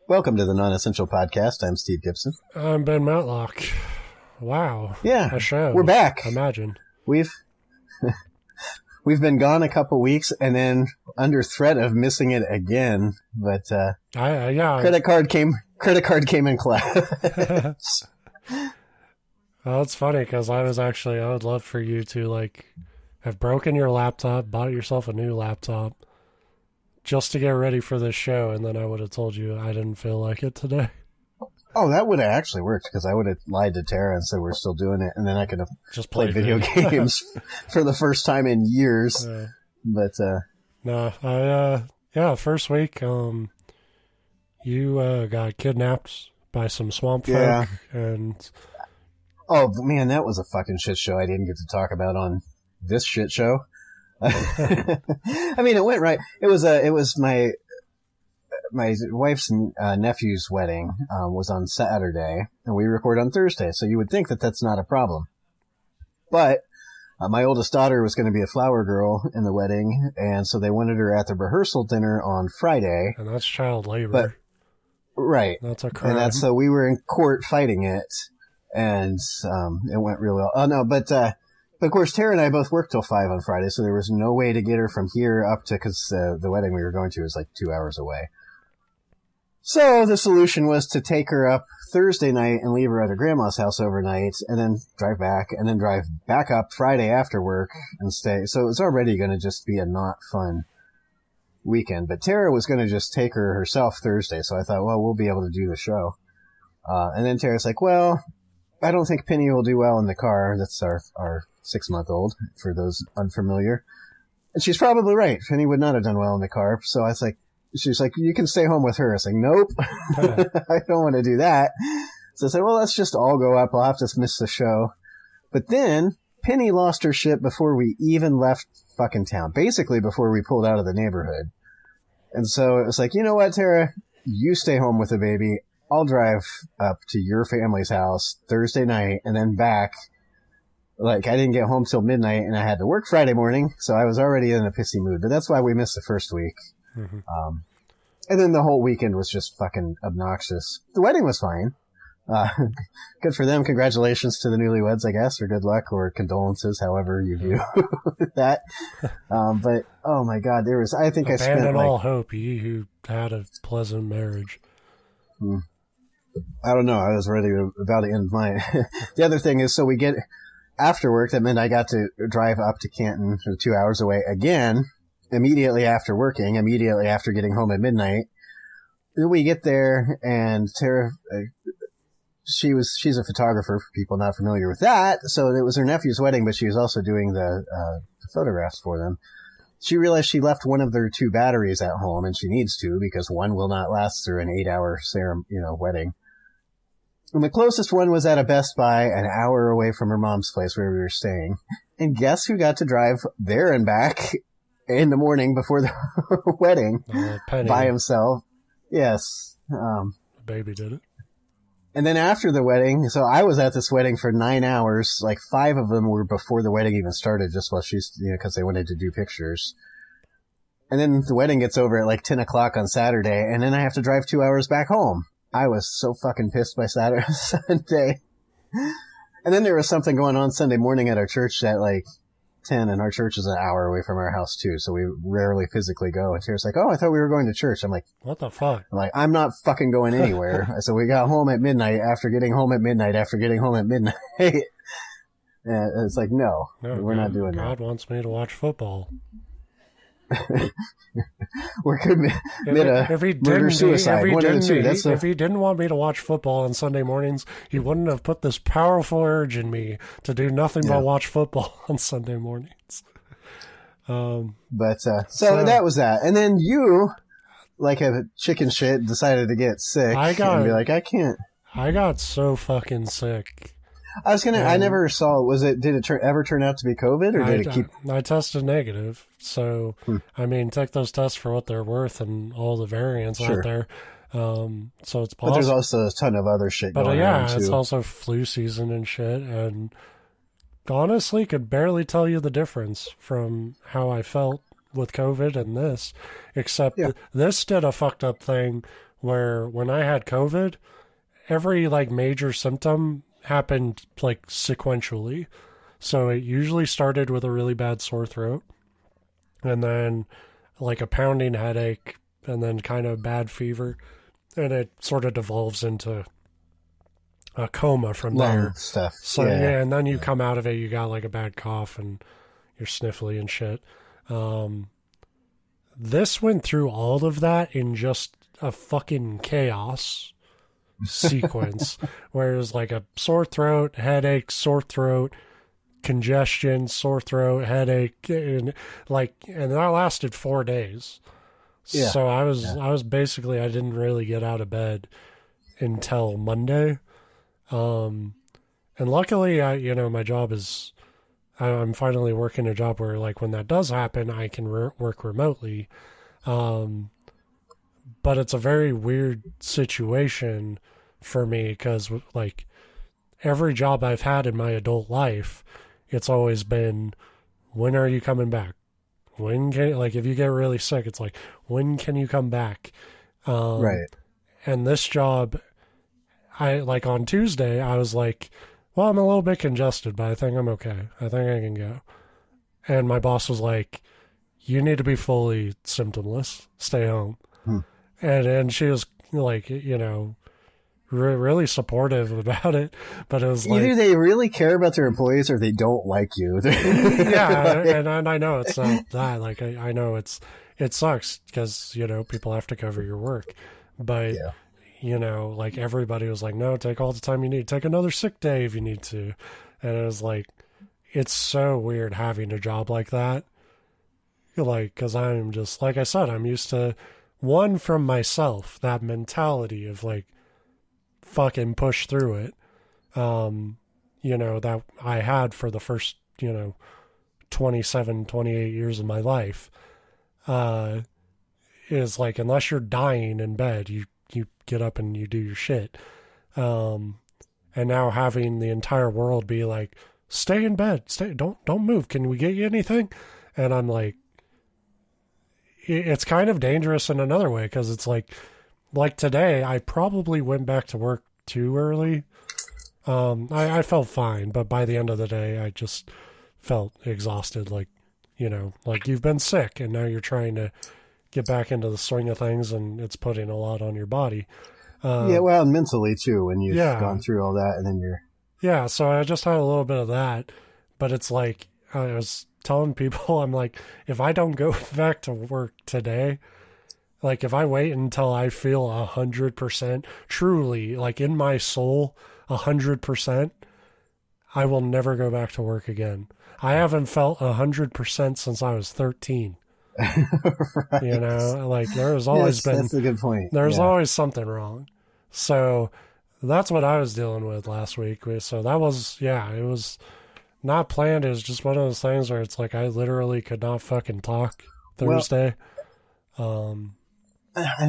Welcome to the Non-Essential Podcast. I'm Steve Gibson. I'm Ben Matlock. Wow. Yeah, a show. We're back. Imagine. We've been gone a couple weeks and then under threat of missing it again. But credit card came in class. Well, it's funny because I would love for you to have broken your laptop, bought yourself a new laptop just to get ready for this show, and then I would have told you I didn't feel like it today. Oh, that would have actually worked because I would have lied to Tara and said we're still doing it, and then I could have just played video games for the first time in years. First week, you got kidnapped by some swamp folk, and oh man, that was a fucking shit show. I didn't get to talk about on this shit show. I mean, it went right. It was my wife's nephew's wedding was on Saturday, and we record on Thursday. So you would think that that's not a problem. But my oldest daughter was going to be a flower girl in the wedding, and so they wanted her at the rehearsal dinner on Friday. And that's child labor. Right. That's a crime. And so we were in court fighting it, and it went real well. Oh, no, but of course, Tara and I both worked till 5 on Friday, so there was no way to get her from here up to, because the wedding we were going to was like 2 hours away. So the solution was to take her up Thursday night and leave her at her grandma's house overnight, and then drive back, and then drive back up Friday after work and stay. So it was already going to just be a not fun weekend. But Tara was going to just take her herself Thursday, so I thought, well, we'll be able to do the show. And then Tara's like, well, I don't think Penny will do well in the car. That's our 6-month-old, for those unfamiliar. And she's probably right. Penny would not have done well in the car. So I was like, she's like, you can stay home with her. I was like, nope, I don't want to do that. So I said, well, let's just all go up. I'll have to miss the show. But then Penny lost her shit before we even left fucking town, basically before we pulled out of the neighborhood. And so it was like, you know what, Tara, you stay home with the baby. I'll drive up to your family's house Thursday night and then back. I didn't get home till midnight, and I had to work Friday morning, so I was already in a pissy mood. But that's why we missed the first week. Mm-hmm. And then the whole weekend was just fucking obnoxious. The wedding was fine. Good for them. Congratulations to the newlyweds, I guess, or good luck, or condolences, however you view that. But, oh my God, I think I spent abandon all hope, ye who had a pleasant marriage. I don't know. I was about to end mine. The other thing is, so we get after work, that meant I got to drive up to Canton, 2 hours away again, immediately after working, immediately after getting home at midnight. We get there, and Tara, she's a photographer for people not familiar with that. So it was her nephew's wedding, but she was also doing the photographs for them. She realized she left one of their 2 batteries at home, and she needs to, because one will not last through an 8-hour wedding. And the closest one was at a Best Buy an hour away from her mom's place where we were staying. And guess who got to drive there and back in the morning before the wedding by himself? Yes. The baby did it. And then after the wedding, so I was at this wedding for 9 hours. 5 of them were before the wedding even started, just while she's, because they wanted to do pictures. And then the wedding gets over at 10 o'clock on Saturday, and then I have to drive 2 hours back home. I was so fucking pissed by Sunday. And then there was something going on Sunday morning at our church at 10, and our church is an hour away from our house too, so we rarely physically go. And Tara's like, oh, I thought we were going to church. I'm like, what the fuck? I'm like, I'm not fucking going anywhere. So we got home at midnight after getting home at midnight. And it's like, no, we're not doing that. God wants me to watch football. We're murder suicide. If he didn't want me to watch football on Sunday mornings, he wouldn't have put this powerful urge in me to do nothing but watch football on Sunday mornings. So that was that. And then you, like a chicken shit, decided to get sick and be like, I can't. I got so fucking sick. I never saw, did it ever turn out to be COVID, or did it keep? I tested negative. So, I mean, take those tests for what they're worth and all the variants out there. So it's possible. But there's also a ton of other shit going on, too. It's also flu season and shit. And honestly, could barely tell you the difference from how I felt with COVID and this, except this did a fucked up thing where when I had COVID, every like major symptom happened like sequentially. So it usually started with a really bad sore throat, and then like a pounding headache, and then kind of bad fever, and it sort of devolves into a coma from there. Stuff. So yeah, and then you come out of it, you got like a bad cough and you're sniffly and shit. This went through all of that in just a fucking chaos sequence, where it was like a sore throat, headache, sore throat, congestion, sore throat, headache, and that lasted 4 days. Yeah. So I was basically, I didn't really get out of bed until Monday. And luckily my job is, I'm finally working a job where like when that does happen, I can work remotely. But it's a very weird situation for me because like every job I've had in my adult life, it's always been, when are you coming back? When can, like, if you get really sick, it's like, when can you come back? Right. And this job, I like on Tuesday, I was like, well, I'm a little bit congested, but I think I'm okay. I think I can go. And my boss was like, you need to be fully symptomless. Stay home. And she was like, really supportive about it, but it was like, either they really care about their employees or they don't like you. Yeah, and I know it's not that. Like I know it sucks because people have to cover your work, but like everybody was like, no, take all the time you need, take another sick day if you need to, and it was like, it's so weird having a job like that, like because I'm just, like I said, I'm used to one from myself, that mentality of like, fucking push through it, that I had for the first 27 28 years of my life, is like, unless you're dying in bed, you get up and you do your shit, and now having the entire world be like, stay in bed, don't move, can we get you anything? And I'm like, it's kind of dangerous in another way, because it's like today, I probably went back to work too early. I felt fine, but by the end of the day, I just felt exhausted. Like, like you've been sick and now you're trying to get back into the swing of things, and it's putting a lot on your body. Well, mentally too, when you've gone through all that, and then you're... Yeah, so I just had a little bit of that, but it's like, I was telling people, I'm like, if I don't go back to work today, like if I wait until I feel 100%, truly, like in my soul, 100%, I will never go back to work again. I haven't felt 100% since I was 13. Right. Like there's always been... That's a good point. There's always something wrong. So that's what I was dealing with last week. So that was, it was not planned. It was just one of those things where it's like I literally could not fucking talk Thursday. And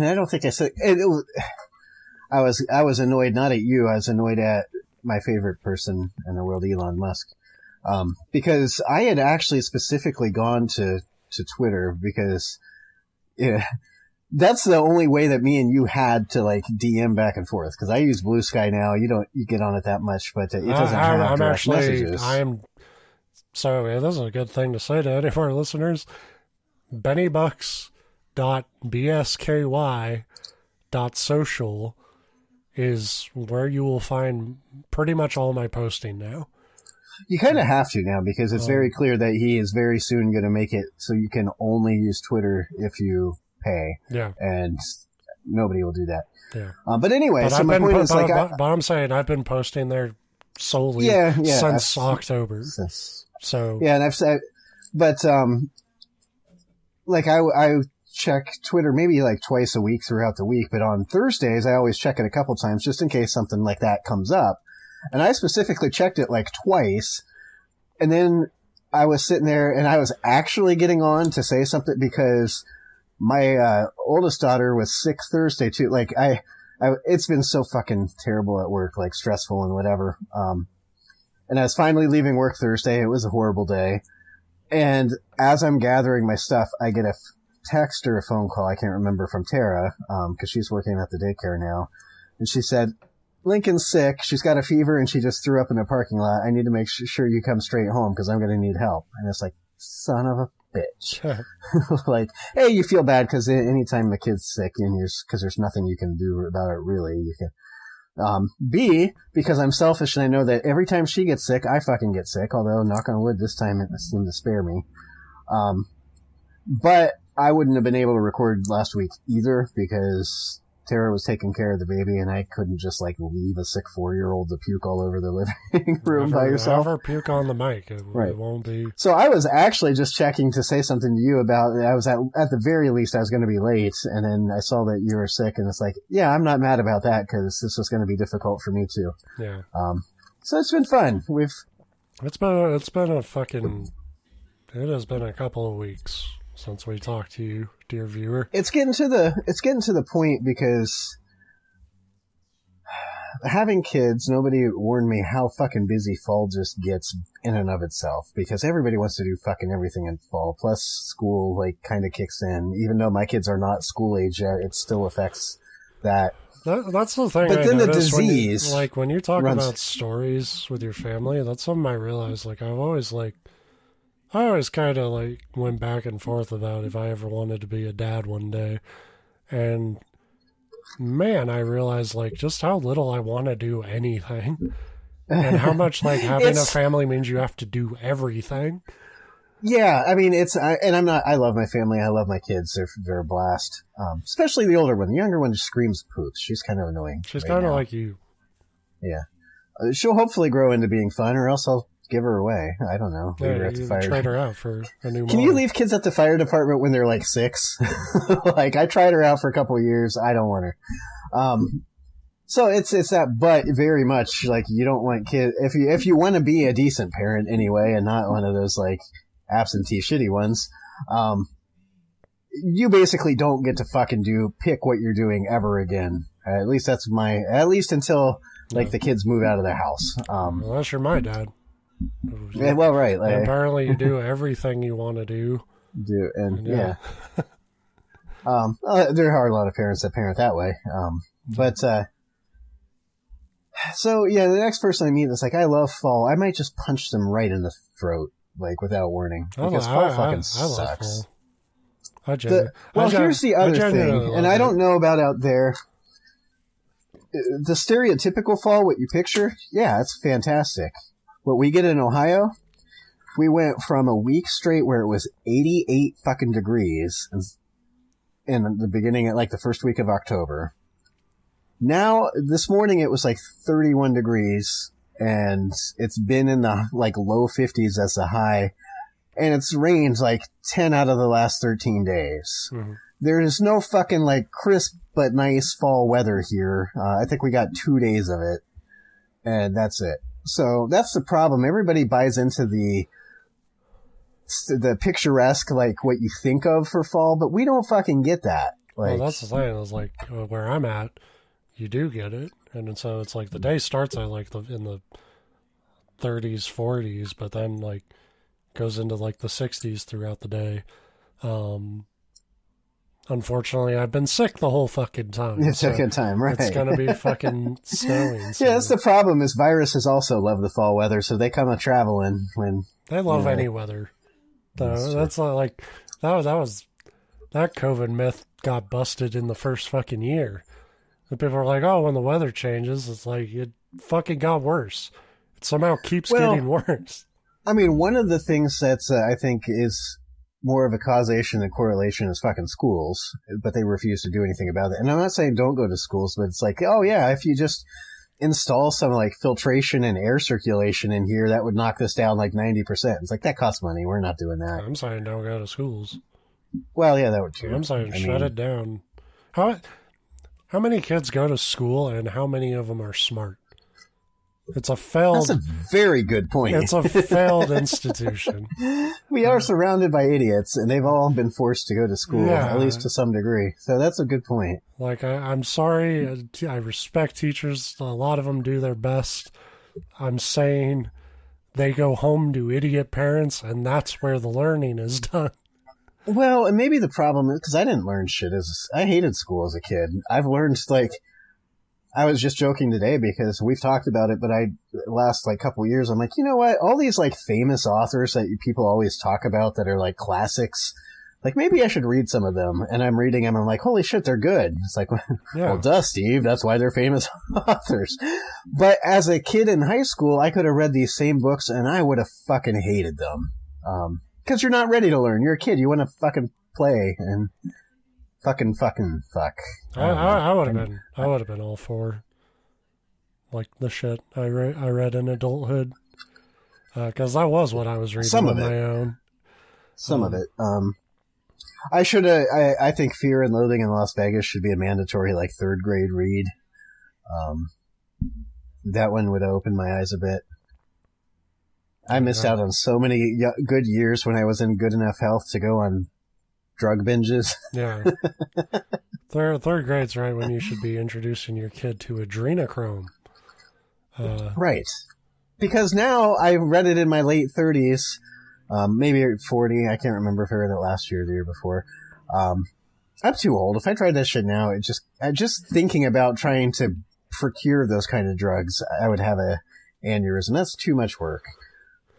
I don't think I said it. I was annoyed, not at you. I was annoyed at my favorite person in the world, Elon Musk, because I had actually specifically gone to Twitter because that's the only way that me and you had to like DM back and forth. Because I use Blue Sky now. You get on it that much, but it doesn't have direct messages. So this is a good thing to say to any of our listeners. BennyBucks.bsky.social is where you will find pretty much all my posting now. You kind of have to now, because it's very clear that he is very soon going to make it so you can only use Twitter if you pay. Yeah. And nobody will do that. Yeah. But anyway, so my point is like... But I'm saying I've been posting there solely since October. So... Yeah, and I've said... But, like, I check Twitter maybe like twice a week throughout the week, but on Thursdays, I always check it a couple times just in case something like that comes up. And I specifically checked it like twice. And then I was sitting there and I was actually getting on to say something because my oldest daughter was sick Thursday too. Like it's been so fucking terrible at work, like stressful and whatever. And I was finally leaving work Thursday. It was a horrible day. And as I'm gathering my stuff, I get text or a phone call, I can't remember, from Tara, because she's working at the daycare now. And she said, Lincoln's sick. She's got a fever and she just threw up in a parking lot. I need to make sure you come straight home because I'm going to need help. And it's like, son of a bitch. Like, A, you feel bad because anytime the kid's sick and because there's nothing you can do about it, really. You can. B, because I'm selfish and I know that every time she gets sick, I fucking get sick. Although, knock on wood, this time it seemed to spare me. But I wouldn't have been able to record last week either because Tara was taking care of the baby, and I couldn't just like leave a sick 4-year-old to puke all over the living room by yourself. Never puke on the mic. It won't be. So I was actually just checking to say something to you about. I was at the very least I was going to be late, and then I saw that you were sick, and it's like, yeah, I'm not mad about that because this was going to be difficult for me too. Yeah. So it's been fun. It has been a couple of weeks since we talked to you, dear viewer. It's getting to the point because having kids, nobody warned me how fucking busy fall just gets in and of itself because everybody wants to do fucking everything in fall. Plus school like kind of kicks in. Even though my kids are not school age yet, it still affects that. That's the thing. But then the disease, when you talk about stories with your family, that's something I realized. Like I always kind of like went back and forth about if I ever wanted to be a dad one day. And man, I realized like just how little I want to do anything and how much like having a family means you have to do everything. Yeah. I mean, I love my family. I love my kids. They're a blast. Especially the older one. The younger one just screams poops. She's kind of annoying. She's kind of like you. Yeah. She'll hopefully grow into being fun or else I'll give her away. I don't know. Yeah, you trade her out for a new Can you leave kids at the fire department when they're like 6? Like I tried her out for a couple of years. I don't want her. So it's that, but very much like you don't want kids. If you want to be a decent parent anyway, and not one of those like absentee shitty ones, you basically don't get to fucking pick what you're doing ever again. At least until like the kids move out of their house. Unless you're my dad. Yeah, well, right. Like, apparently, you do everything you want to do. Yeah. There are a lot of parents that parent that way. So yeah, the next person I meet is like, I love fall. I might just punch them right in the throat, like without warning, because fall fucking sucks. Here's the other thing, and I don't know about out there. The stereotypical fall, what you picture, yeah, it's fantastic. What we get in Ohio, we went from a week straight where it was 88 fucking degrees in the beginning, like the first week of October. Now, this morning it was like 31 degrees, and it's been in the like low 50s as a high, and it's rained like 10 out of the last 13 days. Mm-hmm. There is no fucking like crisp but nice fall weather here. I think we got 2 days of it, and that's it. So that's the problem. Everybody buys into the picturesque, like what you think of for fall, but we don't fucking get that. Like, well, that's the thing. It's like where I'm at, you do get it, and so it's like the day starts at like in the 30s, 40s, but then like goes into like the 60s throughout the day. Unfortunately, I've been sick the whole fucking time. It's a good time, right? It's going to be fucking snowing. So. Yeah, that's the problem is viruses also love the fall weather, so they come a-traveling when... They love any weather. That's like... That COVID myth got busted in the first fucking year. And people are like, oh, when the weather changes, it's like, it fucking got worse. It somehow keeps getting worse. I mean, one of the things that's, I think, is... more of a causation and correlation is fucking schools, but they refuse to do anything about it. And I'm not saying don't go to schools, but it's like, oh yeah, if you just install some like filtration and air circulation in here, that would knock this down like 90%. It's like, that costs money. We're not doing that. I'm saying don't go to schools. Well, yeah, that would too. I'm saying shut it down. How many kids go to school and how many of them are smart? That's a very good point. It's a failed institution. We are surrounded by idiots, and they've all been forced to go to school, at least to some degree. So that's a good point. Like, I'm sorry. I respect teachers. A lot of them do their best. I'm saying they go home to idiot parents, and that's where the learning is done. Well, and maybe the problem is because I didn't learn shit I hated school as a kid. I've learned like I was just joking today because we've talked about it, but last like couple of years, I'm like, you know what? All these like famous authors that people always talk about that are like classics, like maybe I should read some of them. And I'm reading them. I'm like, holy shit, they're good. It's like, well, duh, Steve. That's why they're famous authors. But as a kid in high school, I could have read these same books and I would have fucking hated them. Because you're not ready to learn. You're a kid. You want to fucking play and fuck. I would have been all for like the shit I read in adulthood. Because that was what I was reading on my own. Some of it. I think Fear and Loathing in Las Vegas should be a mandatory like 3rd grade read. That one would open my eyes a bit. I missed out on so many good years when I was in good enough health to go on drug binges. Yeah. Third grade's right when you should be introducing your kid to adrenochrome. Right. Because now I read it in my late 30s, maybe 40. I can't remember if I read it last year or the year before. I'm too old. If I tried that shit now, just thinking about trying to procure those kind of drugs, I would have a aneurysm. That's too much work.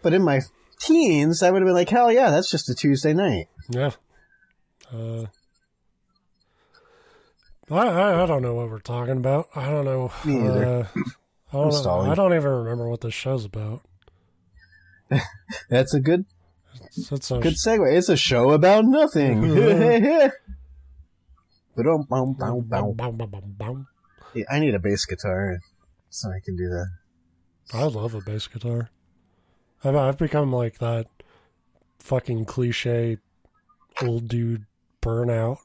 But in my teens, I would have been like, hell yeah, that's just a Tuesday night. Yeah. I don't know what we're talking about. I don't know. Me either. I don't even remember what this show's about. That's a good good segue. It's a show about nothing. Yeah, I need a bass guitar so I can do that. I love a bass guitar. I've become like that fucking cliche old dude burnout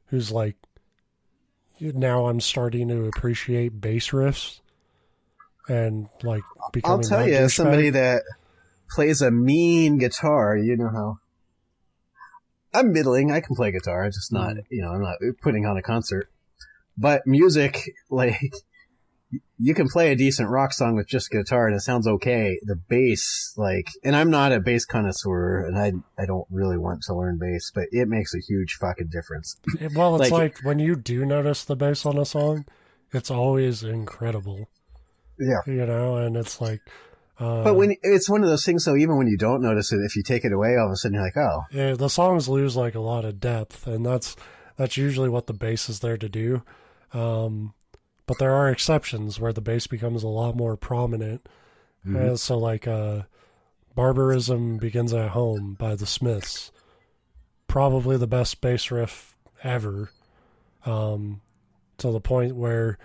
who's like, now I'm starting to appreciate bass riffs and like becoming. I'll tell you, as somebody that plays a mean guitar, you know how I'm middling. I can play guitar. I'm just not, I'm not putting on a concert. But music, like, you can play a decent rock song with just guitar and it sounds okay. The bass, like, and I'm not a bass connoisseur and I don't really want to learn bass, but it makes a huge fucking difference. Well, it's like when you do notice the bass on a song, it's always incredible. Yeah. And it's like, but when it's one of those things, though, even when you don't notice it, if you take it away, all of a sudden you're like, oh. Yeah, the songs lose like a lot of depth, and that's usually what the bass is there to do. But there are exceptions where the bass becomes a lot more prominent. Mm-hmm. So like Barbarism Begins at Home by the Smiths. Probably the best bass riff ever. To the point where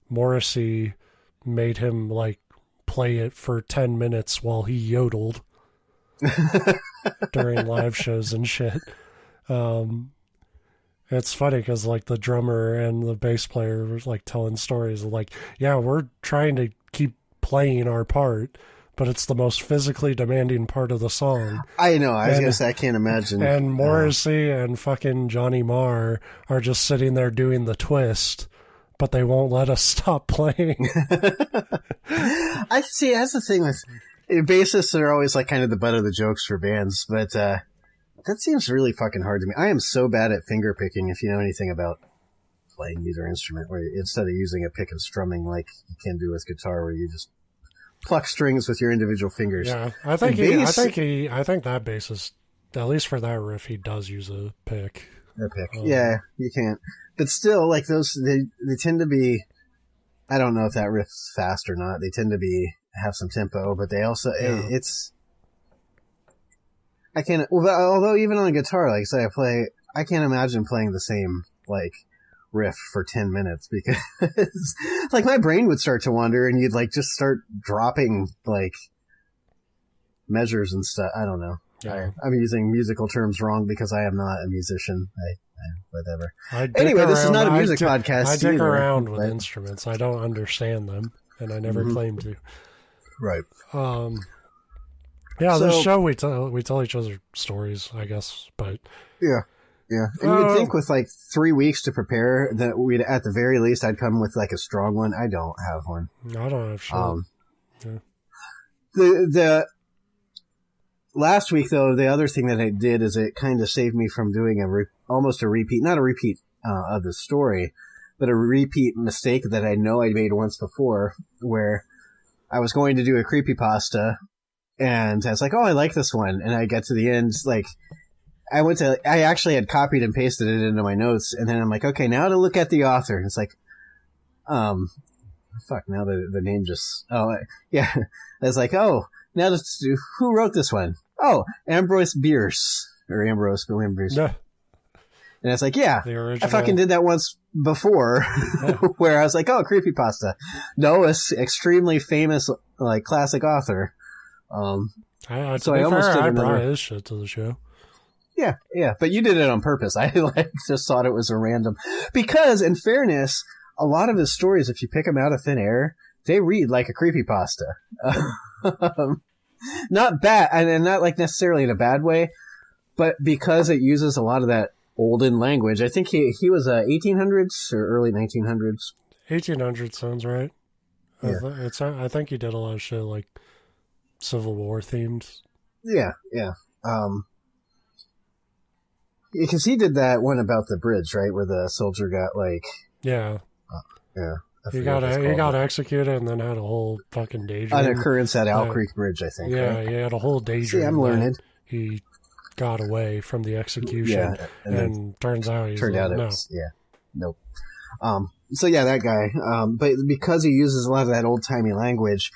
Morrissey made him like play it for 10 minutes while he yodeled during live shows and shit. It's funny because like the drummer and the bass player was like telling stories of like, yeah, we're trying to keep playing our part, but it's the most physically demanding part of the song. I know. I was going to say, I can't imagine. And Morrissey and fucking Johnny Marr are just sitting there doing the twist, but they won't let us stop playing. I see. That's the thing with bassists are always like kind of the butt of the jokes for bands, but that seems really fucking hard to me. I am so bad at finger picking, if you know anything about playing either instrument, where instead of using a pick and strumming like you can do with guitar, where you just pluck strings with your individual fingers. Yeah, I think that bassist, at least for that riff, he does use a pick. A pick. Yeah, you can't. But still, like those, they tend to be, I don't know if that riff's fast or not. They tend to have some tempo, but they also, I can't, although even on a guitar, like say I can't imagine playing the same, like, riff for 10 minutes because, like, my brain would start to wander and you'd, like, just start dropping, like, measures and stuff. I don't know. Yeah. I'm using musical terms wrong because I am not a musician. Whatever. Anyway, this is not a music podcast. I dick around with instruments. I don't understand them, and I never claim to. Right. Yeah, this show we tell each other stories, I guess, but yeah. And you'd think with like 3 weeks to prepare that we'd at the very least I'd come with like a strong one. I don't have one. I don't have shit. The last week, though, the other thing that I did is it kind of saved me from doing almost a repeat, not a repeat of the story, but a repeat mistake that I know I made once before, where I was going to do a creepypasta, and I was like, oh, I like this one. And I get to the end, like, I actually had copied and pasted it into my notes, and then I'm like, okay, now to look at the author. And it's like, fuck, now the name just, yeah. I was like, oh, now who wrote this one? Oh, Ambrose Bierce. Yeah. And it's like, yeah, I fucking did that once before, where I was like, oh, creepypasta. No, it's extremely famous, like, classic author. I brought his shit to the show. Yeah, but you did it on purpose. I just thought it was a random, because in fairness, a lot of his stories, if you pick them out of thin air, they read like a creepypasta. Not bad, and not like necessarily in a bad way, but because it uses a lot of that olden language. I think he was 1800s or early 1900s. 1800s sounds right. Yeah. I think he did a lot of shit like Civil War themed. Yeah. Because he did that one about the bridge, right, where the soldier got like. Yeah. Yeah. He got executed and then had a whole fucking daydream. An occurrence at Owl Creek Bridge, I think. Yeah, right? He had a whole daydream. See, I'm learning. He got away from the execution, and turns out it was, nope. So yeah, that guy. But because he uses a lot of that old timey language,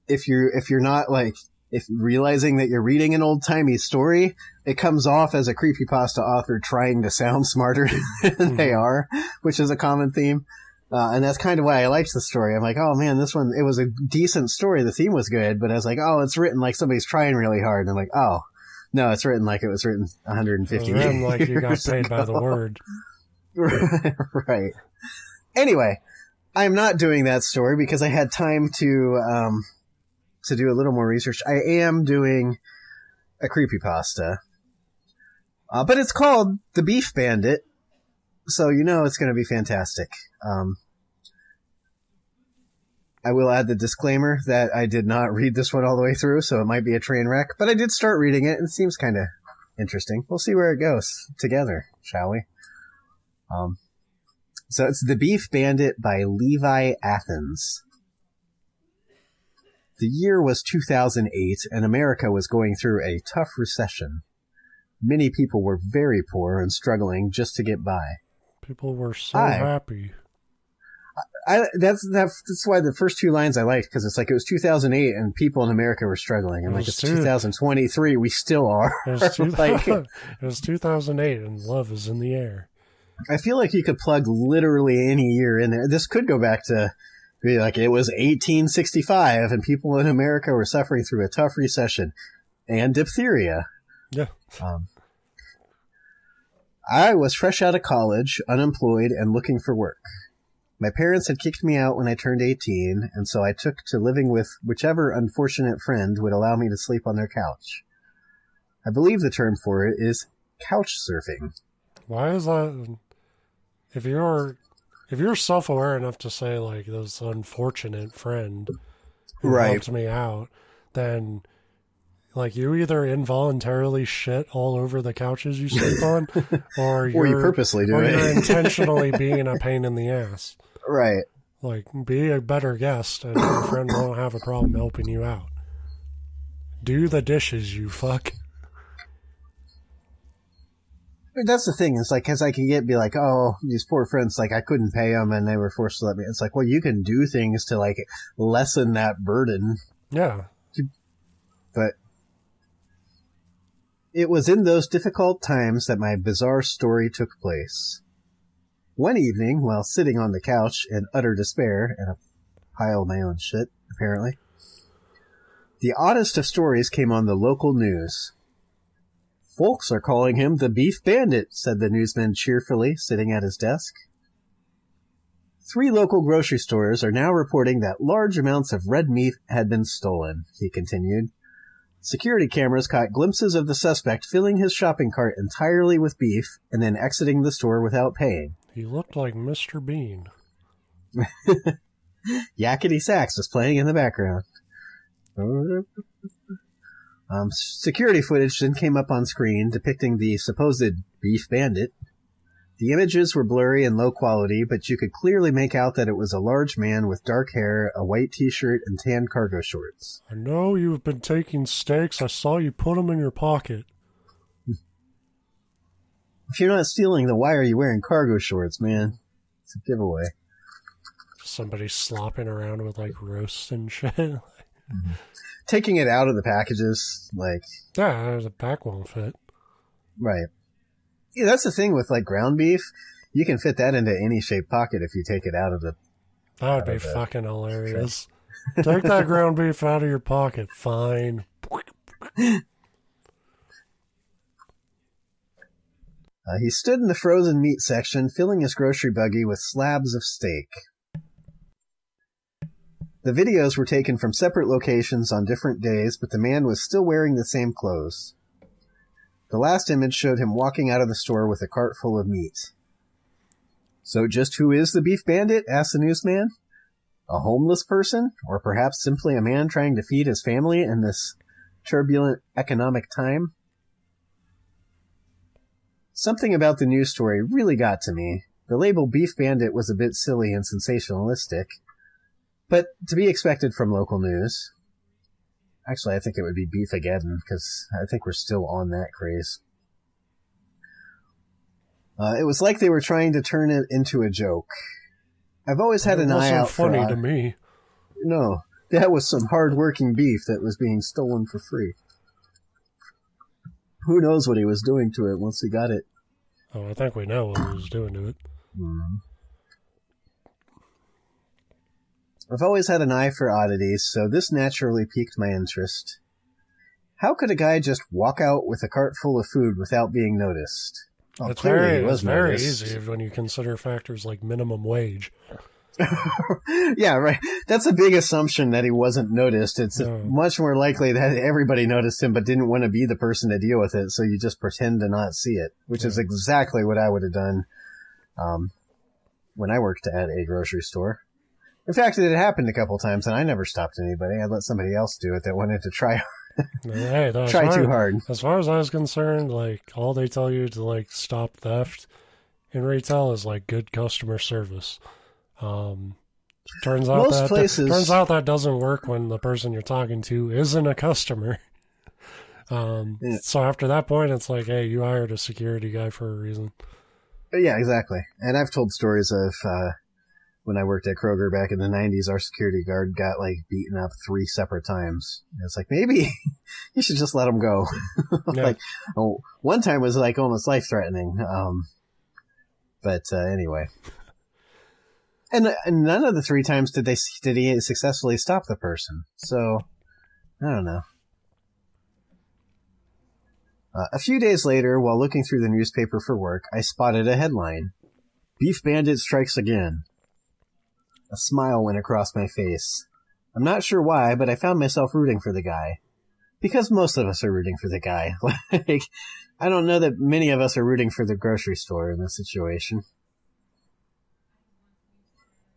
if you're not like, if realizing that you're reading an old timey story, it comes off as a creepypasta author trying to sound smarter than they are, which is a common theme. And that's kind of why I liked the story. I'm like, oh man, this one, it was a decent story. The theme was good, but I was like, oh, it's written like somebody's trying really hard. And I'm like, oh, no, it's written like it was written 150 years ago. Like you got paid by the word. Right. Anyway, I'm not doing that story because I had time to do a little more research. I am doing a creepypasta. But it's called The Beef Bandit. So you know it's going to be fantastic. I will add the disclaimer that I did not read this one all the way through, so it might be a train wreck, but I did start reading it, and it seems kind of interesting. We'll see where it goes together, shall we? So it's The Beef Bandit by Levi Athens. The year was 2008, and America was going through a tough recession. Many people were very poor and struggling just to get by. People were so happy. That's why the first two lines I liked, because it's like it was 2008 and people in America were struggling. And like it's 2023, we still are. It was 2008 and love is in the air. I feel like you could plug literally any year in there. This could go back to be like it was 1865 and people in America were suffering through a tough recession and diphtheria. Yeah. I was fresh out of college, unemployed, and looking for work. My parents had kicked me out when I turned 18, and so I took to living with whichever unfortunate friend would allow me to sleep on their couch. I believe the term for it is couch surfing. Why is that? If you're self-aware enough to say, like, this unfortunate friend who helped me out, then, like, you either involuntarily shit all over the couches you sleep on, or you purposely do it. Or you're intentionally being a pain in the ass. Right. Like, be a better guest, and your friend won't have a problem helping you out. Do the dishes, you fuck. That's the thing. It's like, because I could be like, oh, these poor friends, like, I couldn't pay them, and they were forced to let me. It's like, well, you can do things to, like, lessen that burden. Yeah. But it was in those difficult times that my bizarre story took place. One evening, while sitting on the couch in utter despair and a pile of my own shit, apparently, the oddest of stories came on the local news. Folks are calling him the Beef Bandit, said the newsman cheerfully, sitting at his desk. 3 local grocery stores are now reporting that large amounts of red meat had been stolen, he continued. Security cameras caught glimpses of the suspect filling his shopping cart entirely with beef and then exiting the store without paying. He looked like Mr. Bean. Yakety sax was playing in the background. Security footage then came up on screen depicting the supposed Beef Bandit. The images were blurry and low quality, but you could clearly make out that it was a large man with dark hair, a white t-shirt, and tan cargo shorts. I know you've been taking steaks. I saw you put them in your pocket. If you're not stealing, then why are you wearing cargo shorts, man? It's a giveaway. Somebody slopping around with, like, roasts and shit. Mm-hmm. Taking it out of the packages, like... Yeah, the pack won't fit. Right. Yeah, that's the thing with, like, ground beef. You can fit that into any shaped pocket if you take it out of the... That would be fucking hilarious. Take that ground beef out of your pocket. Fine. He stood in the frozen meat section, filling his grocery buggy with slabs of steak. The videos were taken from separate locations on different days, but the man was still wearing the same clothes. The last image showed him walking out of the store with a cart full of meat. So just who is the Beef Bandit? Asked the newsman. A homeless person? Or perhaps simply a man trying to feed his family in this turbulent economic time? Something about the news story really got to me. The label Beef Bandit was a bit silly and sensationalistic, but to be expected from local news. Actually, I think it would be Beefageddon, because I think we're still on that craze. It was like they were trying to turn it into a joke. I've always had an eye out for... It wasn't funny to me. No, that was some hard-working beef that was being stolen for free. Who knows what he was doing to it once he got it. Oh, I think we know what he was doing to it. Mm-hmm. I've always had an eye for oddities, so this naturally piqued my interest. How could a guy just walk out with a cart full of food without being noticed? Well, it's very easy when you consider factors like minimum wage. Yeah, right. That's a big assumption that he wasn't noticed. It's much more likely that everybody noticed him but didn't want to be the person to deal with it, so you just pretend to not see it, which is exactly what I would have done when I worked at a grocery store. In fact, it had happened a couple times, and I never stopped anybody. I let somebody else do it that wanted to try too hard. As far as I was concerned, like, all they tell you to, like, stop theft in retail is, like, good customer service. Turns out that doesn't work when the person you're talking to isn't a customer. So after that point, it's like, hey, you hired a security guy for a reason. Yeah, exactly. And I've told stories of when I worked at Kroger back in the 90s, our security guard got, like, beaten up 3 separate times. And it's like, maybe you should just let him go. Like, one time was, like, almost life-threatening. But anyway. And none of the 3 times did he successfully stop the person. So, I don't know. A few days later, while looking through the newspaper for work, I spotted a headline. Beef Bandit strikes again. A smile went across my face. I'm not sure why, but I found myself rooting for the guy. Because most of us are rooting for the guy. Like, I don't know that many of us are rooting for the grocery store in this situation.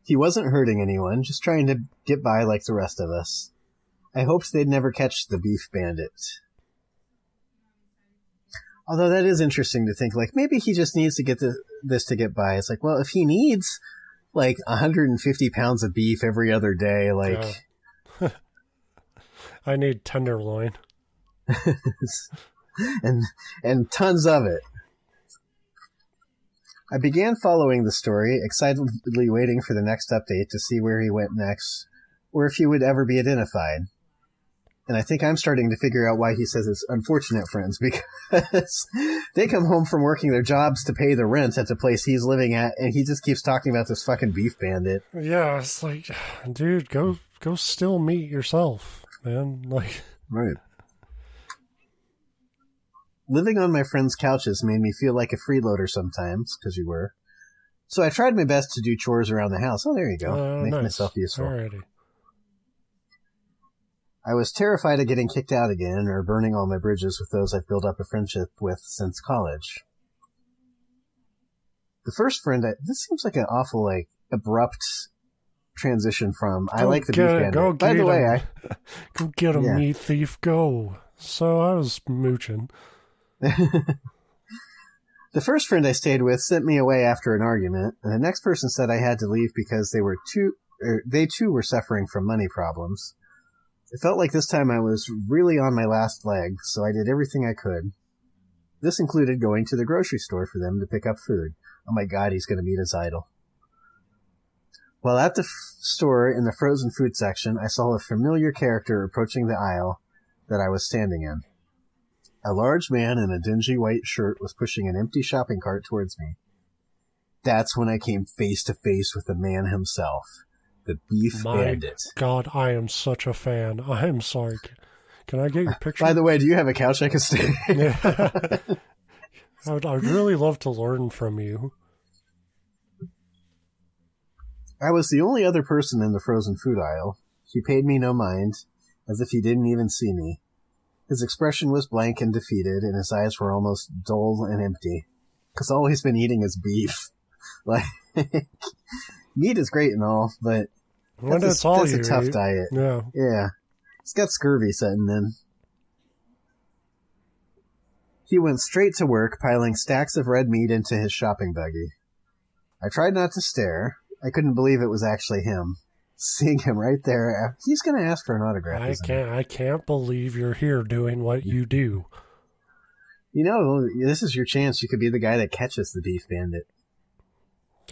He wasn't hurting anyone, just trying to get by like the rest of us. I hoped they'd never catch the Beef Bandit. Although that is interesting to think, like, maybe he just needs to get this to get by. It's like, well, if he needs, like, 150 pounds of beef every other day, like... I need tenderloin. and tons of it. I began following the story, excitedly waiting for the next update to see where he went next, or if he would ever be identified. And I think I'm starting to figure out why he says it's unfortunate, friends, because they come home from working their jobs to pay the rent at the place he's living at, and he just keeps talking about this fucking Beef Bandit. Yeah, it's like, dude, go still meat yourself, man. Like, right. Living on my friends' couches made me feel like a freeloader sometimes, because you were. So I tried my best to do chores around the house. Oh, there you go. Make myself useful. Alrighty. I was terrified of getting kicked out again or burning all my bridges with those I've built up a friendship with since college. The first friend, this seems like an awful, like, abrupt transition from I like the Beef Bandit. Go get him, meat thief, go. So I was mooching. The first friend I stayed with sent me away after an argument, and the next person said I had to leave because they too were suffering from money problems. It felt like this time I was really on my last leg, so I did everything I could. This included going to the grocery store for them to pick up food. Oh my god, he's going to meet his idol. While at the store in the frozen food section, I saw a familiar character approaching the aisle that I was standing in. A large man in a dingy white shirt was pushing an empty shopping cart towards me. That's when I came face to face with the man himself, the Beef Bandit. God, I am such a fan. I am sorry. Can I get your picture? By the way, do you have a couch I can stay? Yeah. I'd really love to learn from you. I was the only other person in the frozen food aisle. He paid me no mind, as if he didn't even see me. His expression was blank and defeated, and his eyes were almost dull and empty. Because all he's been eating is beef. Like, meat is great and all, but that's a tough diet. Yeah. Yeah. He's got scurvy setting in. He went straight to work, piling stacks of red meat into his shopping buggy. I tried not to stare. I couldn't believe it was actually him. Seeing him right there, he's going to ask for an autograph. I can't believe you're here doing what you do. You know, this is your chance. You could be the guy that catches the Beef Bandit.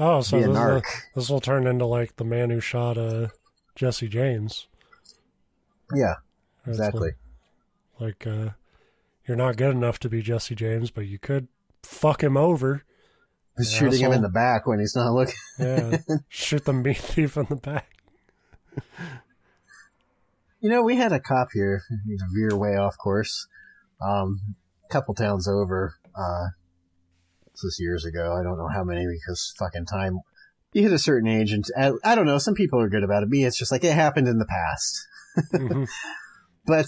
Oh, so this will turn into like the man who shot Jesse James. Yeah, exactly. Like you're not good enough to be Jesse James, but you could fuck him over. He's shooting him in the back when he's not looking. Yeah, shoot the meat thief in the back. You know, we had a cop here, veer way off course, a couple towns over. This was years ago. I don't know how many because fucking time. You hit a certain age, and I don't know. Some people are good about it. Me, it's just like it happened in the past. Mm-hmm. But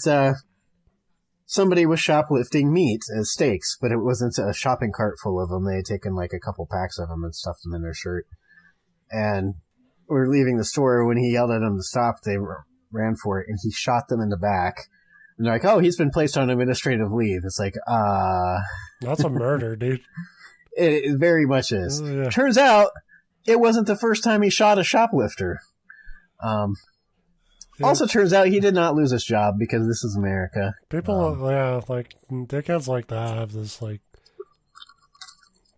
somebody was shoplifting meat as steaks, but it wasn't a shopping cart full of them. They had taken like a couple packs of them and stuffed them in their shirt. And we were leaving the store when he yelled at them to stop. They ran for it, and he shot them in the back. And they're like, "Oh, he's been placed on administrative leave." It's like, that's a murder, dude. It very much is. Oh, yeah. Turns out it wasn't the first time he shot a shoplifter. Also turns out he did not lose his job because this is America. People, like dickheads like that have this like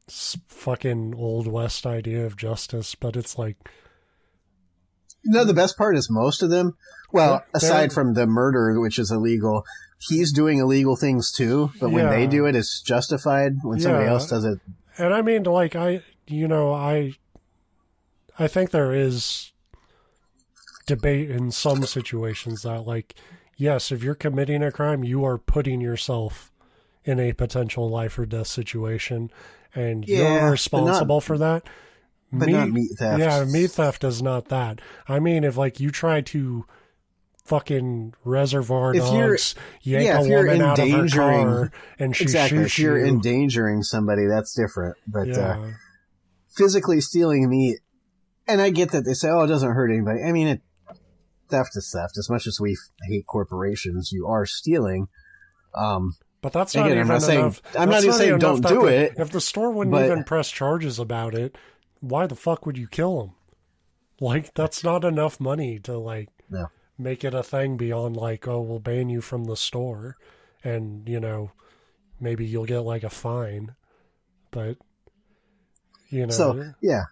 fucking old West idea of justice, but it's like, you know, the best part is most of them, well, aside from the murder, which is illegal, he's doing illegal things too, but when they do it, it's justified. When somebody else does it. And I mean, like, I think there is debate in some situations that, like, yes, if you're committing a crime, you are putting yourself in a potential life or death situation, and you're responsible for that. But not meat theft. Yeah, meat theft is not that. I mean, if, like, you try to fucking reservoir dogs, yank a woman out of her car, and she shoots you. If you're endangering somebody, that's different. But physically stealing meat, and I get that they say, "Oh, it doesn't hurt anybody." I mean, theft is theft. As much as we hate corporations, you are stealing. But that's not even enough. I'm not even saying don't do it. If the store wouldn't even press charges about it, why the fuck would you kill them? Like, that's not enough money to, like, make it a thing beyond, like, oh, we'll ban you from the store, and, you know, maybe you'll get, like, a fine. But, you know. So, yeah.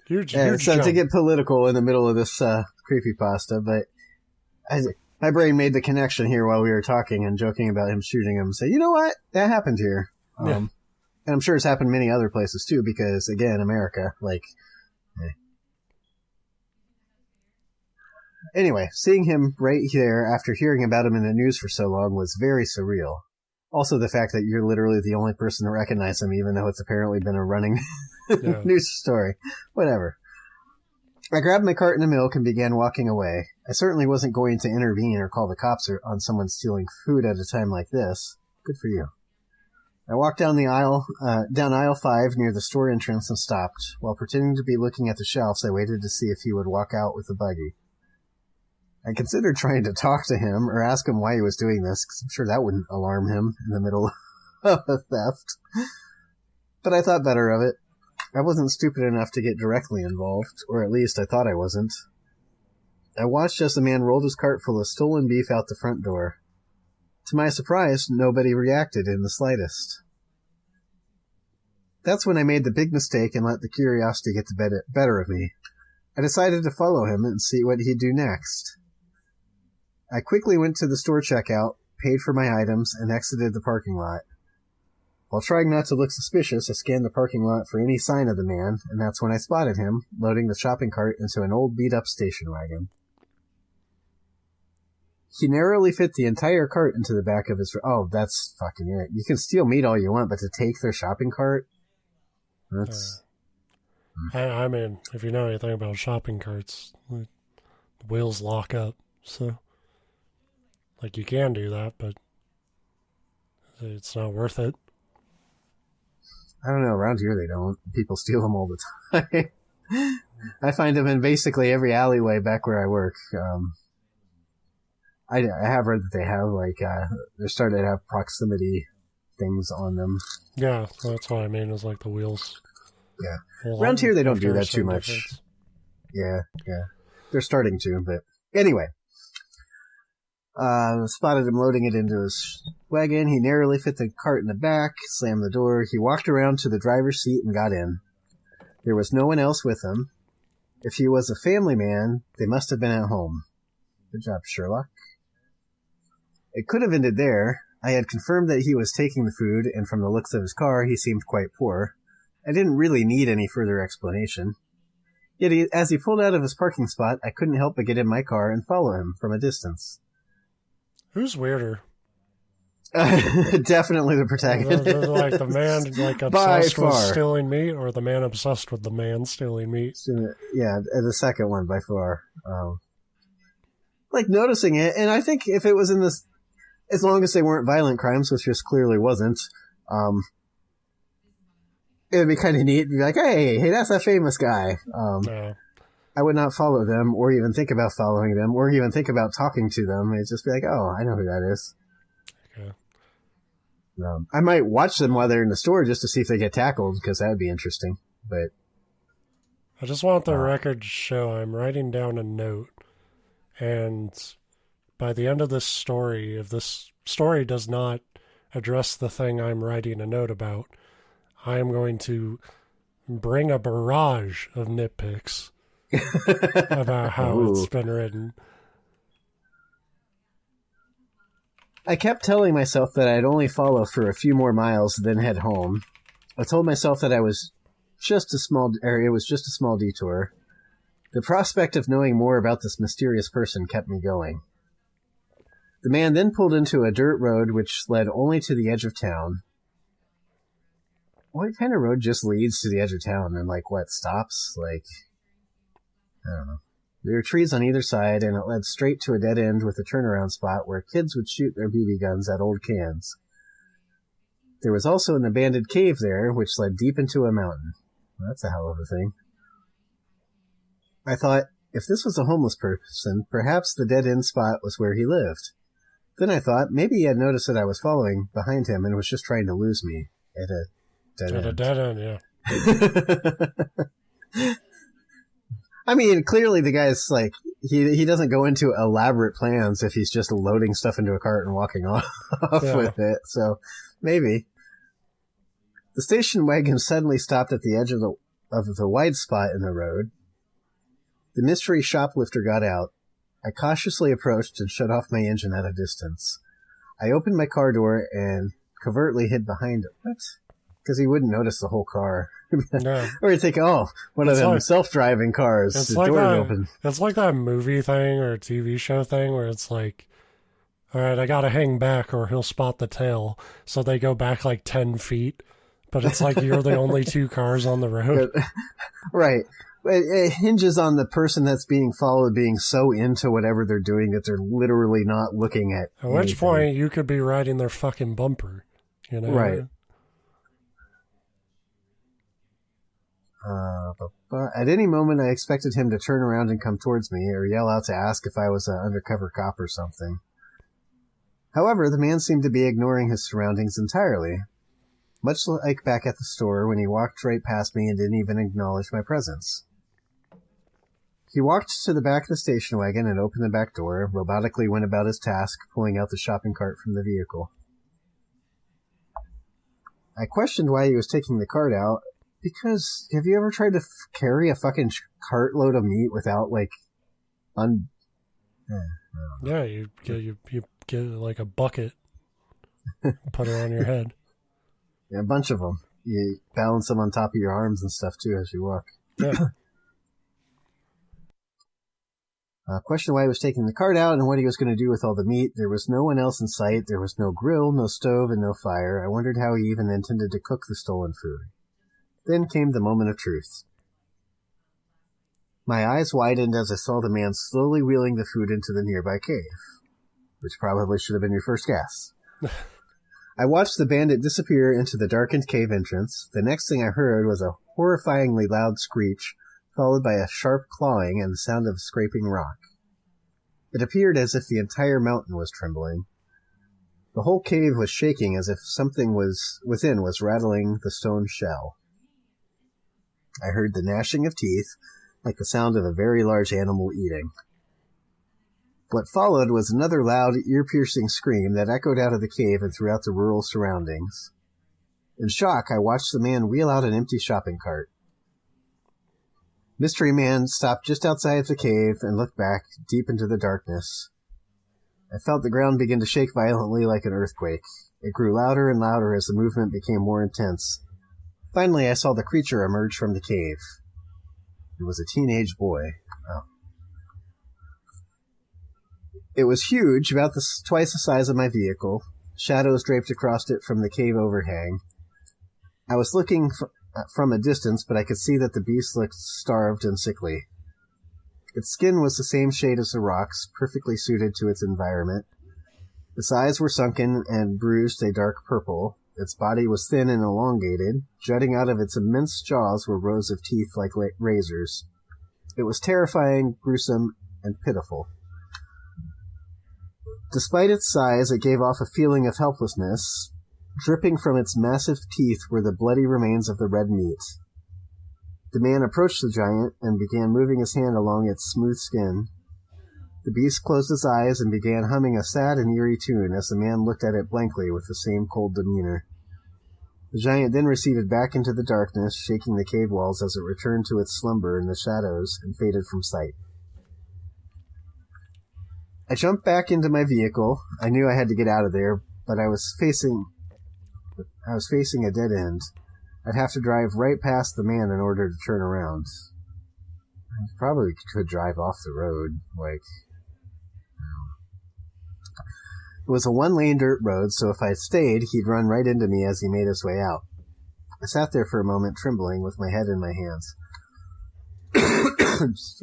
Huge so jump. To get political in the middle of this creepypasta, but my brain made the connection here while we were talking and joking about him shooting him and say, you know what? That happened here. And I'm sure it's happened many other places too, because again, America, like, Anyway, seeing him right there after hearing about him in the news for so long was very surreal. Also the fact that you're literally the only person to recognize him, even though it's apparently been a running news story. Whatever. I grabbed my cart and a milk and began walking away. I certainly wasn't going to intervene or call the cops on someone stealing food at a time like this. Good for you. I walked down aisle 5 near the store entrance and stopped. While pretending to be looking at the shelves, I waited to see if he would walk out with the buggy. I considered trying to talk to him or ask him why he was doing this, because I'm sure that wouldn't alarm him in the middle of a theft. But I thought better of it. I wasn't stupid enough to get directly involved, or at least I thought I wasn't. I watched as the man rolled his cart full of stolen beef out the front door. To my surprise, nobody reacted in the slightest. That's when I made the big mistake and let the curiosity get the better of me. I decided to follow him and see what he'd do next. I quickly went to the store checkout, paid for my items, and exited the parking lot. While trying not to look suspicious, I scanned the parking lot for any sign of the man, and that's when I spotted him, loading the shopping cart into an old beat-up station wagon. He narrowly fit the entire cart into the back of his... Oh, that's fucking it. You can steal meat all you want, but to take their shopping cart? That's... I mean, if you know anything about shopping carts, the wheels lock up, so... Like, you can do that, but it's not worth it. I don't know. Around here, they don't. People steal them all the time. I find them in basically every alleyway back where I work. I have read that they have, like, they're starting to have proximity things on them. Yeah, that's what I mean, is like the wheels. Yeah. Around here, they don't do that too much. Difference. Yeah. They're starting to, but anyway. Spotted him loading it into his wagon. He narrowly fit the cart in the back, slammed the door. He walked around to the driver's seat and got in. There was no one else with him. If he was a family man, they must have been at home. Good job, Sherlock. It could have ended there. I had confirmed that he was taking the food, and from the looks of his car, he seemed quite poor. I didn't really need any further explanation. Yet as he pulled out of his parking spot, I couldn't help but get in my car and follow him from a distance. Who's weirder? Definitely the protagonist. Like the man like obsessed with stealing meat, or the man obsessed with the man stealing meat? Yeah, the second one by far. Like noticing it, and I think if it was in this, as long as they weren't violent crimes, which just clearly wasn't, it would be kind of neat to be like, hey, that's a famous guy. Yeah. I would not follow them, or even think about following them, or even think about talking to them. It'd just be like, oh, I know who that is. Okay. I might watch them while they're in the store just to see if they get tackled, because that would be interesting. But I just want the record to show I'm writing down a note, and by the end of this story, if this story does not address the thing I'm writing a note about, I am going to bring a barrage of nitpicks about how it's been written. I kept telling myself that I'd only follow for a few more miles, then head home. I told myself that it was just a small detour. The prospect of knowing more about this mysterious person kept me going. The man then pulled into a dirt road which led only to the edge of town. What kind of road just leads to the edge of town and, like, what, stops? Like, I don't know. There were trees on either side, and it led straight to a dead end with a turnaround spot where kids would shoot their BB guns at old cans. There was also an abandoned cave there, which led deep into a mountain. Well, that's a hell of a thing. I thought, if this was a homeless person, perhaps the dead end spot was where he lived. Then I thought, maybe he had noticed that I was following behind him and was just trying to lose me at a dead end. At a dead end, yeah. I mean, clearly the guy's like, he doesn't go into elaborate plans if he's just loading stuff into a cart and walking off with it. So maybe. The station wagon suddenly stopped at the edge of the wide spot in the road. The mystery shoplifter got out. I cautiously approached and shut off my engine at a distance. I opened my car door and covertly hid behind it. What? Because he wouldn't notice the whole car. No. Or he'd think, oh, one of them like, self-driving cars. It's The like door's open. It's like that movie thing or TV show thing where it's like, all right, I got to hang back or he'll spot the tail. So they go back like 10 feet. But it's like you're the only two cars on the road. Right. It hinges on the person that's being followed being so into whatever they're doing that they're literally not looking at which anything. Point you could be riding their fucking bumper, you know? Right. At any moment, I expected him to turn around and come towards me, or yell out to ask if I was an undercover cop or something. However, the man seemed to be ignoring his surroundings entirely, much like back at the store when he walked right past me and didn't even acknowledge my presence. He walked to the back of the station wagon and opened the back door, robotically went about his task, pulling out the shopping cart from the vehicle. I questioned why he was taking the cart out, because have you ever tried to carry a fucking cartload of meat without, like, Yeah, you get like a bucket, put it on your head. Yeah, a bunch of them. You balance them on top of your arms and stuff, too, as you walk. Yeah. Questioned why he was taking the cart out and what he was going to do with all the meat. There was no one else in sight. There was no grill, no stove, and no fire. I wondered how he even intended to cook the stolen food. Then came the moment of truth. My eyes widened as I saw the man slowly wheeling the food into the nearby cave, which probably should have been your first guess. I watched the bandit disappear into the darkened cave entrance. The next thing I heard was a horrifyingly loud screech, followed by a sharp clawing and the sound of scraping rock. It appeared as if the entire mountain was trembling. The whole cave was shaking as if something within was rattling the stone shell. I heard the gnashing of teeth, like the sound of a very large animal eating. What followed was another loud, ear-piercing scream that echoed out of the cave and throughout the rural surroundings. In shock, I watched the man wheel out an empty shopping cart. Mystery Man stopped just outside of the cave and looked back, deep into the darkness. I felt the ground begin to shake violently like an earthquake. It grew louder and louder as the movement became more intense. Finally, I saw the creature emerge from the cave. It was a teenage boy. Oh. It was huge, about twice the size of my vehicle. Shadows draped across it from the cave overhang. I was looking from a distance, but I could see that the beast looked starved and sickly. Its skin was the same shade as the rocks, perfectly suited to its environment. Its eyes were sunken and bruised a dark purple. Its body was thin and elongated. Jutting out of its immense jaws were rows of teeth like razors. It was terrifying, gruesome, and pitiful. Despite its size, it gave off a feeling of helplessness. Dripping from its massive teeth were the bloody remains of the red meat. The man approached the giant and began moving his hand along its smooth skin. The beast closed his eyes and began humming a sad and eerie tune as the man looked at it blankly with the same cold demeanor. The giant then receded back into the darkness, shaking the cave walls as it returned to its slumber in the shadows and faded from sight. I jumped back into my vehicle. I knew I had to get out of there, but I was facing a dead end. I'd have to drive right past the man in order to turn around. I probably could drive off the road, It was a one-lane dirt road, so if I stayed, he'd run right into me as he made his way out. I sat there for a moment, trembling, with my head in my hands.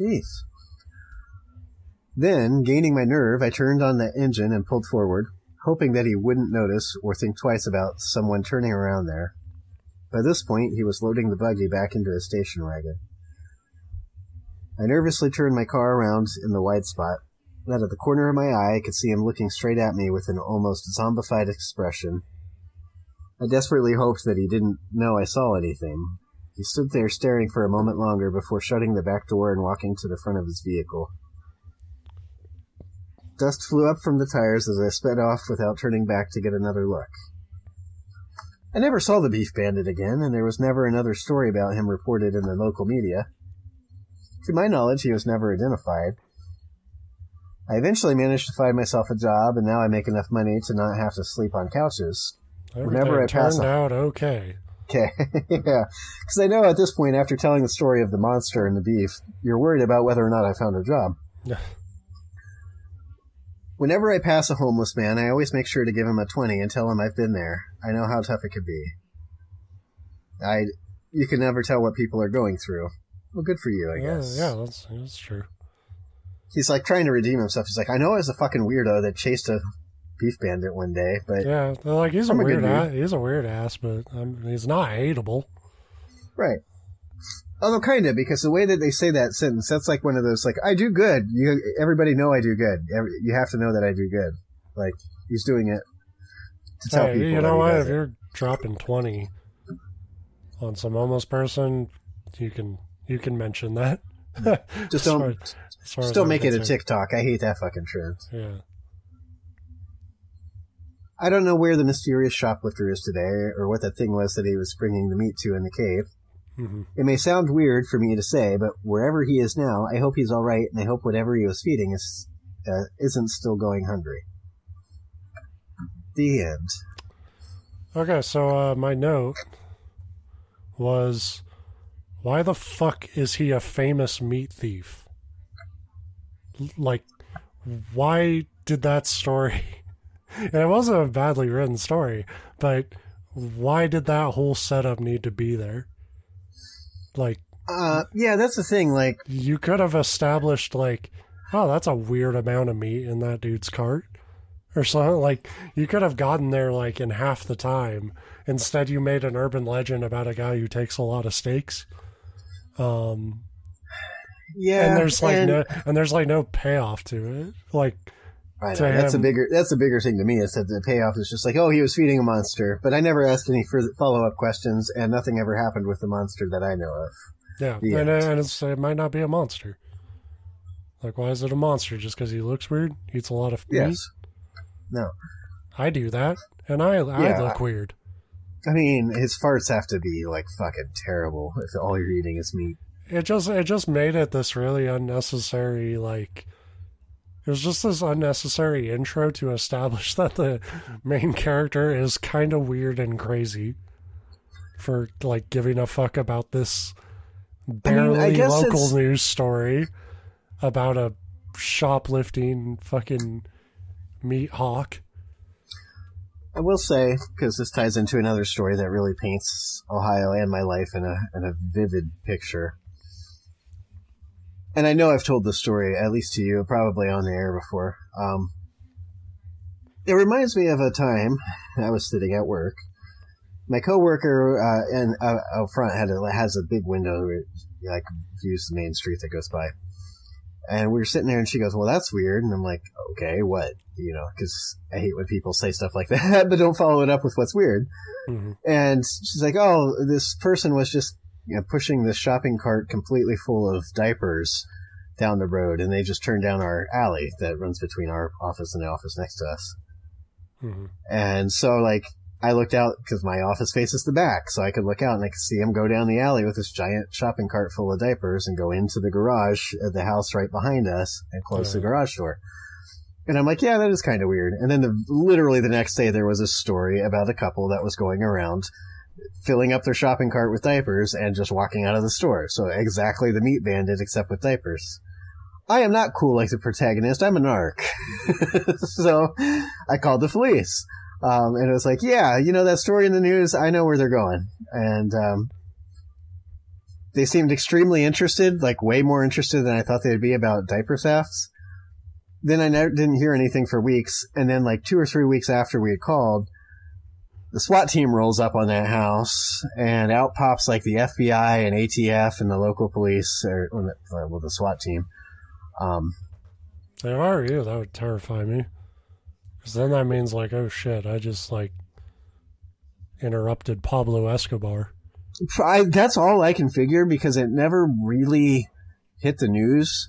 Jeez. Then, gaining my nerve, I turned on the engine and pulled forward, hoping that he wouldn't notice or think twice about someone turning around there. By this point, he was loading the buggy back into his station wagon. I nervously turned my car around in the wide spot. Out of the corner of my eye, I could see him looking straight at me with an almost zombified expression. I desperately hoped that he didn't know I saw anything. He stood there staring for a moment longer before shutting the back door and walking to the front of his vehicle. Dust flew up from the tires as I sped off without turning back to get another look. I never saw the Beef Bandit again, and there was never another story about him reported in the local media. To my knowledge, he was never identified. I eventually managed to find myself a job, and now I make enough money to not have to sleep on couches. Everything turned out okay. Okay, yeah. Because I know at this point, after telling the story of the monster and the beef, you're worried about whether or not I found a job. Whenever I pass a homeless man, I always make sure to give him a 20 and tell him I've been there. I know how tough it could be. You can never tell what people are going through. Well, good for you, I guess. Yeah, that's true. He's like trying to redeem himself. He's like, I know I was a fucking weirdo that chased a beef bandit one day, but yeah, like he's a weird ass, but he's not hateable. Right. Although kind of, because the way that they say that sentence, that's like one of those, like, I do good. Everybody know I do good. You have to know that I do good. Like, he's doing it to tell people. You know what? If you're dropping 20 on some homeless person, you can mention that. Just don't make it a TikTok. I hate that fucking trend. Yeah. I don't know where the mysterious shoplifter is today, or what that thing was that he was bringing the meat to in the cave. Mm-hmm. It may sound weird for me to say, but wherever he is now, I hope he's all right, and I hope whatever he was feeding isn't still going hungry. The end. Okay, so my note was, why the fuck is he a famous meat thief? Like, why did that story... And it wasn't a badly written story, but why did that whole setup need to be there? Like... yeah, that's the thing, like... You could have established, like, oh, that's a weird amount of meat in that dude's cart. Or something. Like, you could have gotten there, like, in half the time. Instead, you made an urban legend about a guy who takes a lot of steaks. Yeah, and there's no payoff to it. Like, I know, that's a bigger thing to me, is that the payoff is just like, oh, he was feeding a monster, but I never asked any further follow-up questions, and nothing ever happened with the monster that I know of. Yeah, and it might not be a monster. Like, why is it a monster? Just because he looks weird? Eats a lot of meat? Yes. No. I do that, and I look weird. I mean, his farts have to be, like, fucking terrible if all you're eating is meat. It just made it this really unnecessary, like... It was just this unnecessary intro to establish that the main character is kind of weird and crazy for, like, giving a fuck about this barely local news story about a shoplifting fucking meat hawk. I will say, because this ties into another story that really paints Ohio and my life in a vivid picture. And I know I've told this story, at least to you, probably on the air before. It reminds me of a time I was sitting at work. My coworker out front has a big window where like views the main street that goes by. And we were sitting there, and she goes, "Well, that's weird." And I'm like, "Okay, what?" You know, because I hate when people say stuff like that, but don't follow it up with what's weird. Mm-hmm. And she's like, "Oh, this person was just pushing the shopping cart completely full of diapers down the road, and they just turned down our alley that runs between our office and the office next to us." Mm-hmm. And so, like, I looked out because my office faces the back, so I could look out and I could see him go down the alley with this giant shopping cart full of diapers and go into the garage of the house right behind us and close the garage door. And I'm like, yeah, that is kind of weird. And then literally the next day there was a story about a couple that was going around filling up their shopping cart with diapers and just walking out of the store. So exactly the Meat Bandit, except with diapers. I am not cool like the protagonist. I'm a narc. So I called the police. And it was like, yeah, you know that story in the news? I know where they're going. And they seemed extremely interested, like way more interested than I thought they'd be about diaper thefts. Then I didn't hear anything for weeks. And then like 2 or 3 weeks after we had called, the SWAT team rolls up on that house, and out pops like the FBI and ATF and the local police, or the SWAT team. If I were you, that would terrify me. Because then that means, like, oh shit, I just, like, interrupted Pablo Escobar. That's all I can figure, because it never really hit the news.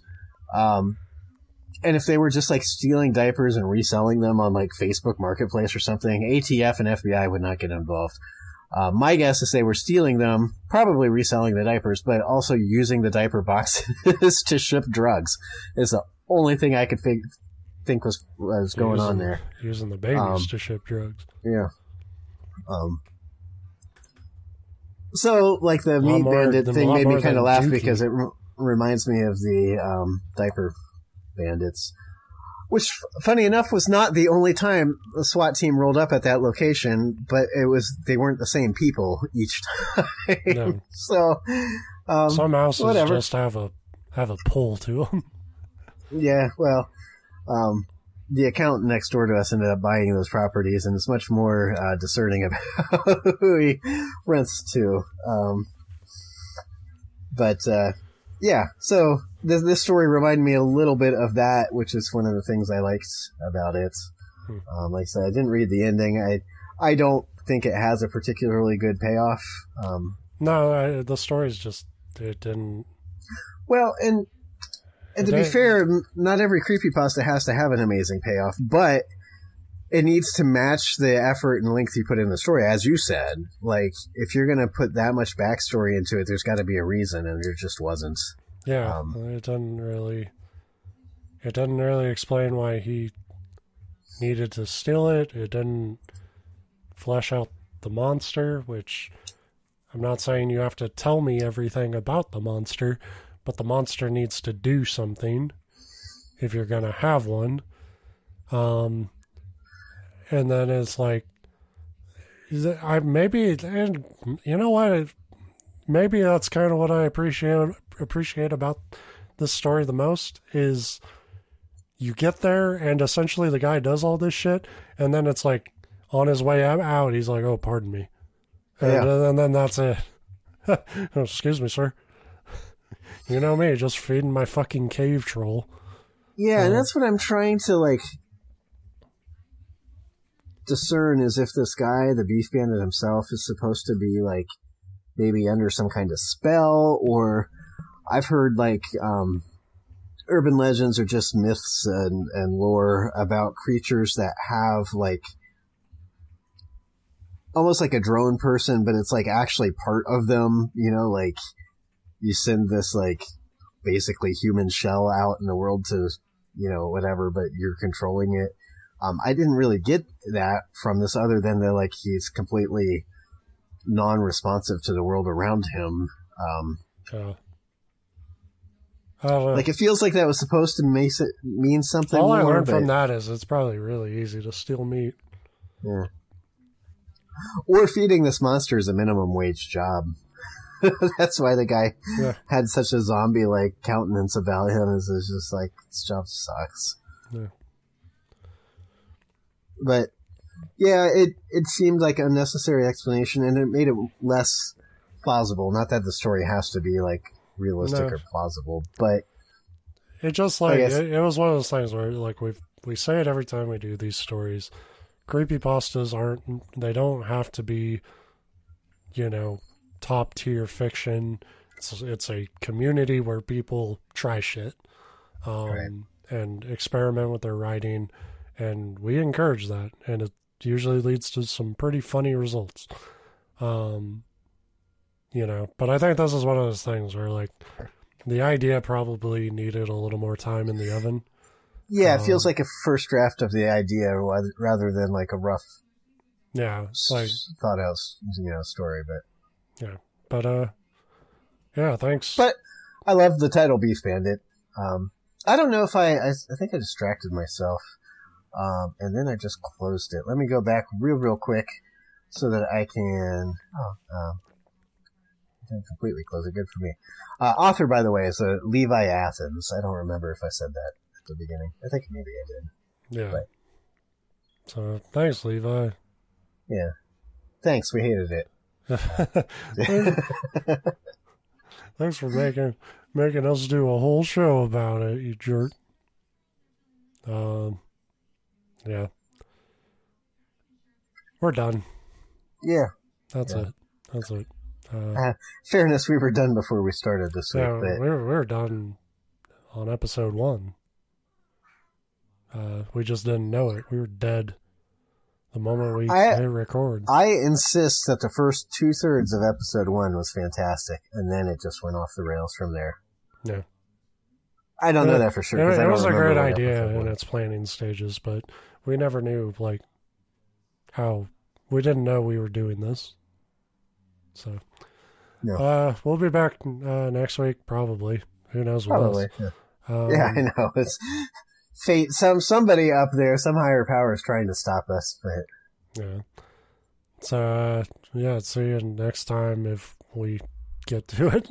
And if they were just, like, stealing diapers and reselling them on, like, Facebook Marketplace or something, ATF and FBI would not get involved. My guess is they were stealing them, probably reselling the diapers, but also using the diaper boxes to ship drugs. Is the only thing I could think was going on there. Using the babies to ship drugs. Yeah. So, like, the Meat Bandit thing made me kind of laugh because it reminds me of the diaper bandits, which, funny enough, was not the only time the SWAT team rolled up at that location, but they weren't the same people each time. No. So, some houses just have a pull to them. Yeah, well, the accountant next door to us ended up buying those properties, and is much more discerning about who he rents to. But yeah, so this story reminded me a little bit of that, which is one of the things I liked about it. Like I said, I didn't read the ending. I don't think it has a particularly good payoff. No, the story's just, it didn't... Well, and to be fair, not every creepypasta has to have an amazing payoff, but it needs to match the effort and length you put in the story, as you said. Like, if you're going to put that much backstory into it, there's got to be a reason, and there just wasn't. Yeah, it doesn't really explain why he needed to steal it. It didn't flesh out the monster, which I'm not saying you have to tell me everything about the monster, but the monster needs to do something if you're going to have one. And then it's like, and you know what? Maybe that's kind of what I appreciate about this story the most is you get there and essentially the guy does all this shit, and then it's like on his way out, he's like, "Oh, pardon me," and then that's it. Oh, excuse me, sir. You know me, just feeding my fucking cave troll. Yeah, and that's what I'm trying to, like, discern, is if this guy, the Beef Bandit himself, is supposed to be, like, maybe under some kind of spell, or I've heard, like, urban legends are just myths and lore about creatures that have, like, almost like a drone person, but it's, like, actually part of them, you know, like, you send this, like, basically human shell out in the world to, you know, whatever, but you're controlling it. I didn't really get that from this other than that, like, he's completely non-responsive to the world around him. Like, it feels like that was supposed to mean something. All I learned from that is it's probably really easy to steal meat. Yeah. Or feeding this monster is a minimum wage job. That's why the guy had such a zombie-like countenance about him. Is just like, this job sucks. Yeah. But yeah, it seemed like a necessary explanation, and it made it less plausible. Not that the story has to be like realistic or plausible, but it just like it was one of those things where like we say it every time we do these stories. Creepypastas they don't have to be, you know, top tier fiction. It's a community where people try shit and experiment with their writing, and we encourage that, and it usually leads to some pretty funny results. You know, but I think this is one of those things where like the idea probably needed a little more time in the oven. Yeah, it feels like a first draft of the idea rather than like a rough like thought out, you know, story, but yeah, thanks. But I love the title Beef Bandit. I don't know if I think I distracted myself. And then I just closed it. Let me go back real quick so that I can I didn't completely close it. Good for me. Author, by the way, is Levi Athens. I don't remember if I said that at the beginning. I think maybe I did. Yeah. But, so thanks, Levi. Yeah. Thanks. We hated it. Thanks for making us do a whole show about it, you jerk. Yeah. We're done. Yeah. That's it. Fairness, we were done before we started this week. Yeah, we were done on episode 1. We just didn't know it. We were dead the moment we hit record. I insist that the first 2/3 of episode 1 was fantastic, and then it just went off the rails from there. Yeah. I don't know that for sure. It was a great idea in its planning stages, but we never knew, like, how... We didn't know we were doing this. So... No. We'll be back next week, probably. Who knows what else? Yeah. I know. It's fate. Somebody up there, some higher power is trying to stop us. But yeah. So see you next time if we get to it.